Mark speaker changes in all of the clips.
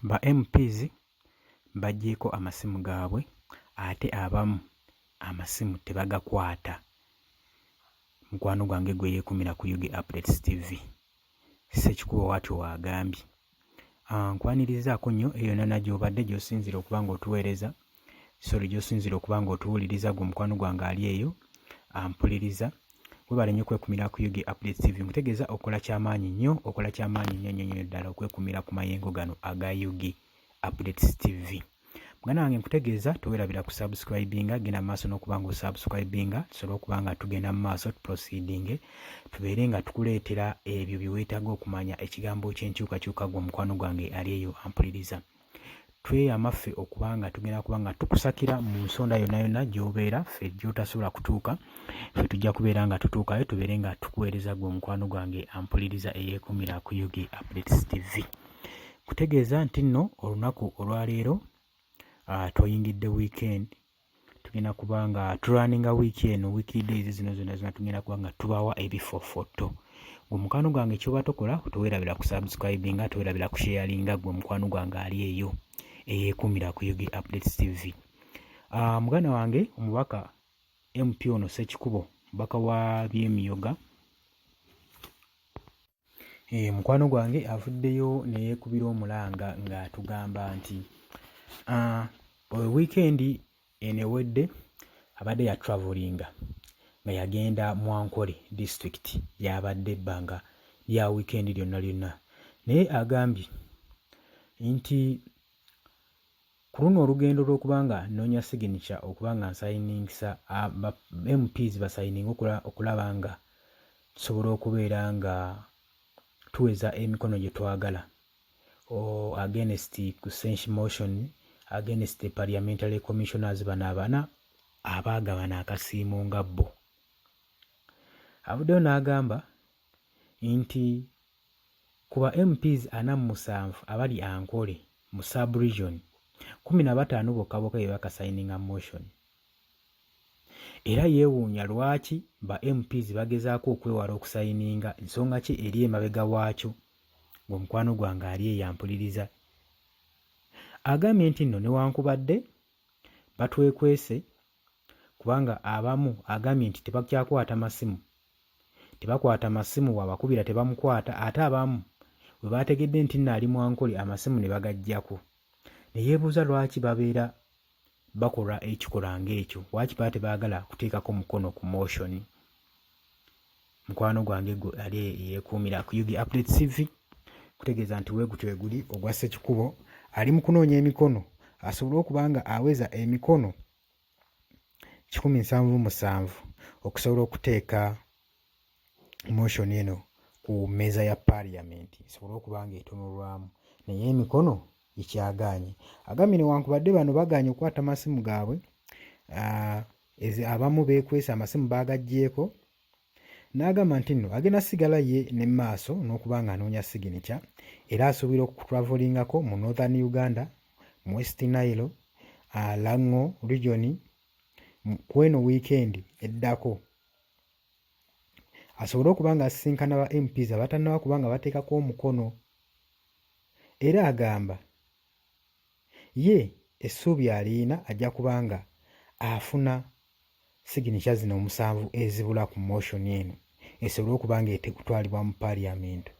Speaker 1: ba MPs bagyeko amasimu gaabwe ate abamu amasimu tebagakwata. Mukwano gwange gwe yeekumira ku Yugi Updates TV. Ssekikubo watyo wagambye. Nkwanirizaako nnyo eyo yonna gy'obadde gy'osinzira okuba ng'otuweereza. Gy'osinzira okuba ng'otuwuliriza gwe mukwano gwange ali eyo ampuliriza. Webale nnyo okwekumira ku Yugi Updates TV. Nkutegeeza okola kyamaanyi nnyo ddala okwekumira ku mayengo gano aga Yugi Updates TV. Muganda wange nkutegeeza towerabira ku subscribinga, genda maaso n'okuba ng'osubscribinga tusobole okuba nga tugenda mu maaso tuproceedinge tubeere nga tukuleetera ebyo bye weetaaga okumanya ekigambo ky'enkyukakyuka gwe mukwano gwange ali eyo ampuliriza. Tweyama ffe okuba nga tugenda kuba nga tukusakira mu nsonda yonna gy'obeera ffe gy'otasobola kutuuka, ffe tujja kubeera nga tutuukayo tubeere nga tukuweereza gwe mukwano gwange ampuliriza eyeekumira ku Yugi Updates TV. Kutegeeza nti nno olunaku olwaleero tuyingidde weekend, tugenda kuba nga tulaninga wiiki eno, wiiki days zino zonna tugenda kuba nga tubawa ebifofoto. Gwe mukwano gwange ky'oba tokola towerabira ku subscribinga, towerabira ku sharinga gwe mukwano gwange ali eyo eyeekumira ku Yugi Updates TV. Muganda wange omubaka MP ono Ssekikubo, mubaka wa by'emyoga, mukwano gwange avuddeyo ne yeekubira omulanga ng'atugamba nti weekend eno ewedde abadde ya travelinga nga yagenda Mwankole district, yabadde ebbanga lya weekend lyonna, naye agambye nti ku luno olugendo lw'okuba nga nnoonya signature okuba nga nsayiningisa MPs basayininga okulaba nga tusobola okubeera nga tuweza emikono gye twagala against Kusenshi motion, against the parliamentary commissioners bano abaagabana akasiimo nga bo. Avuddeyo n'agamba nti kuba MPs 47 abali Ankole mu sub-region 15 bokka be bakasayininga motion. Era yeewuunya lwaki ba MPs bagezaako okwewala okusayininga, ensonga ki eri emabega waakyo. Gwe mukwano gwange ali eyo ampuliriza. Agambye nti nno newankubadde batwekwese kubanga abamu agambye nti tebakyakwata masimu, tebakwata masimu, wabakubira tebamukwata, ate abamu bwe bategedde nti nno ali Mwankole amasimu ne bagaggyako. Ne yeebuuza lwaki babeera bakola ekikola ng'ekyo, lwaki baba tebaagala kuteekako mukono ku motion. Mukwano gwange gwe ali yeekuumira ku Yugi Updates TV. Kutegeeza nti weegutyo weguli ogwa Ssekikubo ali mu kunoonya emikono asobole okuba nga aweza emikono 177 okusobola okuteeka motion eno ku mmeeza ya Parliament esobole okuba nga etunulwamu, naye emikono ikyagaanye. Agambye newankubadde bano bagaanye okukwata amasimu gaabwe, abamu beekwese amasimu baagaggyeko, n'agamba nti nno agenda sigala ye ne maaso n'okuba nga anoonya signature, era asuubira okutravelingako mu Northern Uganda, mu West Nile, Lango region kweno weekend eddako, asobole okuba nga asisinkana ba MPs abatannaba kuba nga bateekako omukono. Era agamba ye essuubi aliina ajja kuba nga afuna signature zino 7 ezibula ku motion eno esobole okuba nga etekutwalibwa mu Parliament.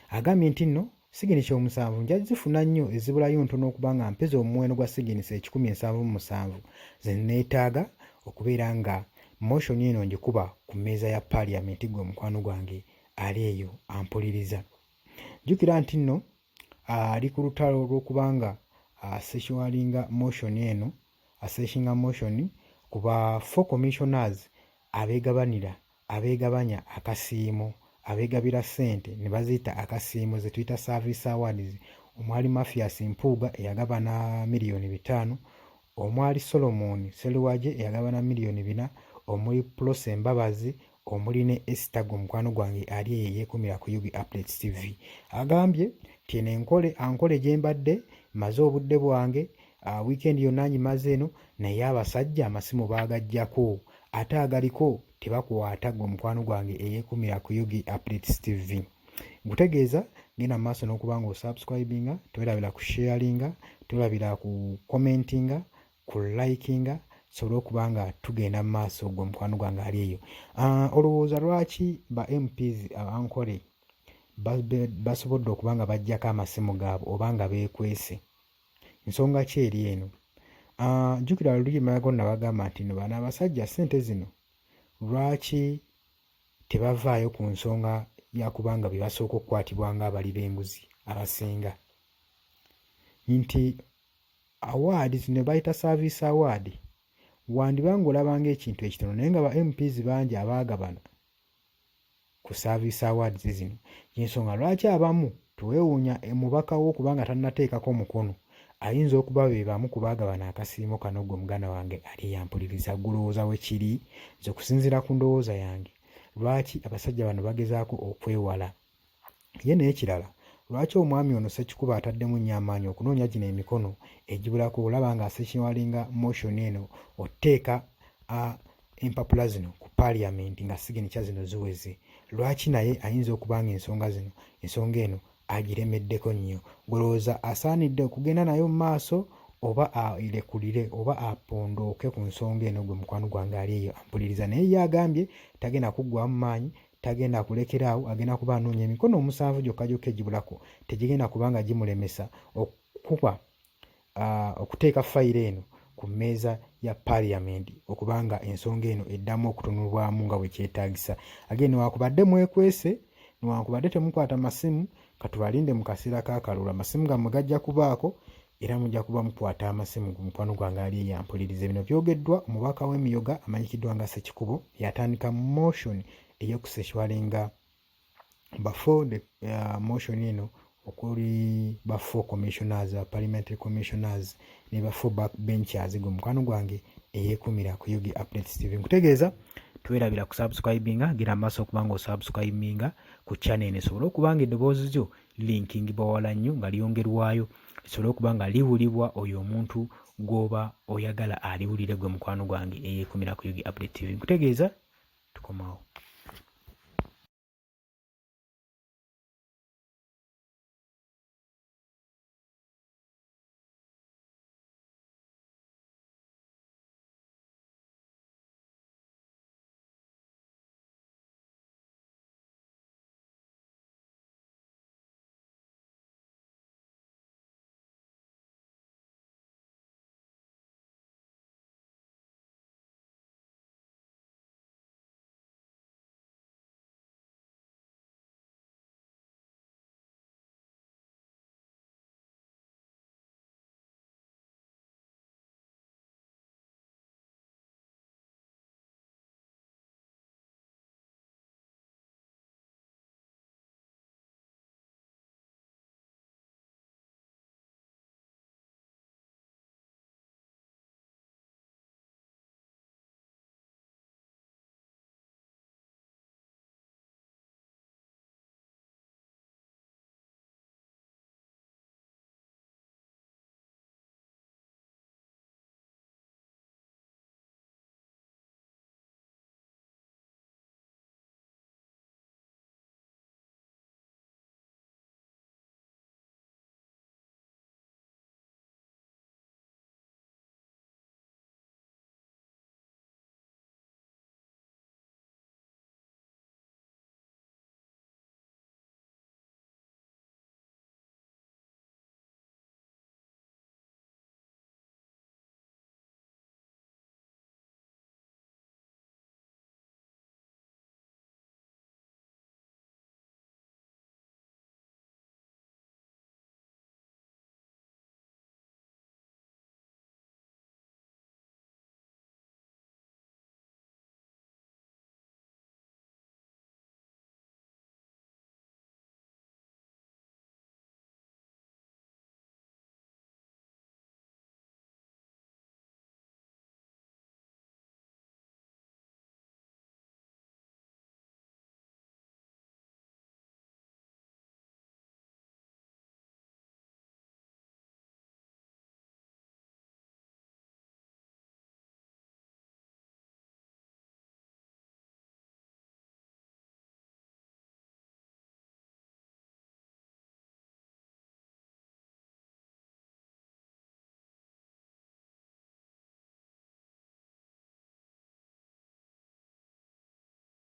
Speaker 1: Agambye nti nno signature 7 nja zifuna nnyo, ezibulayo ntono okuba nga mpeza omuwendo gwa signature 177 ze neetaaga okubeera nga motion eno ngikuba ku mmeeza ya Parliament. Gwe mukwano gwange ali eyo ampuliriza. Jjukira nti nno ali ku lutalo olw'okuba nga asessioninga motion eno, assessinga motion kuba 4 commissioners abeegabanya akasiimo, abeegabira ssente ne baziyita akasiimo ze tuyita service awards. Omwali Mathias Mpuuga eyagabana $5,000,000, omwali Solomon Seruwaje eyagabana $4,000,000, omuli Prose Mbabazi, omuli ne Esther gwe mukwano gwange ali eyo yeekumira ku Yugi Updates TV. Agambye nti ankole gye mbadde maze obudde bwange, weekend yonna ngimaze eno, naye abasajja amasimu baagaggyako, ate agaliko tebakwata. Gwe mukwano gwange eyeekumira ku Yugi Updates TV. Nkutegeeza genda maaso n'okuba nga osubscribinga, tewerabira ku sharinga, tewerabira ku commentinga, ku likinga, sobole okuba nga tugenda mu maaso gwe mukwano gwange ali eyo. Olowooza lwaki ba MPs abankole basobodde okuba nga baggyako amasimu gaabwe oba nga beekwese? Nsonga ki eri eno? Jjukira luli emabega nabagamba nti no bano abasajja ssente zino lwaki tebavaayo ku nsonga yakubanga bye basooka okukwatibwa ng'abali b'enguzi abasinga, nti awards zino bayita service award wandibanga olabanga ekintu ekitono naye nga ba MPs bangi abaagabana ku service awards zino. Y'ensonga lwaki abamu teweewuunya mubaka wo kubanga tannateekako mukono ayinza okuba be bamu ku baagabana akasiimo kano gwe muganda wange ali yampuliriza. Gulowooza we kiri? Nze okusinziira ku ndowooza yange lwaki abasajja bano bagezaako okwewala? Ye naye kirala, lwaki omwami ono Ssekikubo ataddemu nnyo amaanyi okunoonya gino emikono egibulako? Olaba nga asessionwalinga motion eno oteeka empapula zino ku Parliament nga signature zino ziweze. Lwaki naye ayinza okuba nga ensonga eno agiremeddeko nnyo? Golowooza asaanidde okugenda nayo mu maaso oba airekulire oba apondooke ku nsonga eno gwe mukwano gwange ali eyo ampuliriza? Naye ye agambye tagenda kuggwamu maanyi, tagenda kulekeraawo, agenda kuba anoonya emikono 7 gyokka egibulako. Tegigenda kubanga gimulemesa okuba okuteeka fayiro eno ku mmeeza ya Parliament okubanga ensonga eno eddamu okutunulwamu nga bwe kyetaagisa. Agende wakubadde mwekwese, newankubadde temukwata masimu, katubalinde mu kaseera k'akalulu amasimu gammwe gajja kubaako era mujja kuba mukwata amasimu ku mukwano gwange ali eyo ampulirize. Bino byogeddwa omubaka w'Emiyoga amanyikiddwa nga Ssekikubo yatandika motion ey'okusessionwalinga before motion eno okuli ba 4 commissioners, parliamentary commissioners ne ba 4 backbenchers gwe mukwano gwange eyeekumira ku Yugi Updates TV. Nkutegeeza tuwerabira ku subscribinga, gira maaso okuba nga osubscribinga ku channel eno esobole okuba nga eddoboozi lyo linkingibwa wala nnyo nga lyongerwayo lisobole okuba nga liwulibwa oyo omuntu gw'oba oyagala aliwulire gwe mukwano gwange eyeekumira ku Yugi Update TV. Nkutegeeza tukomawo.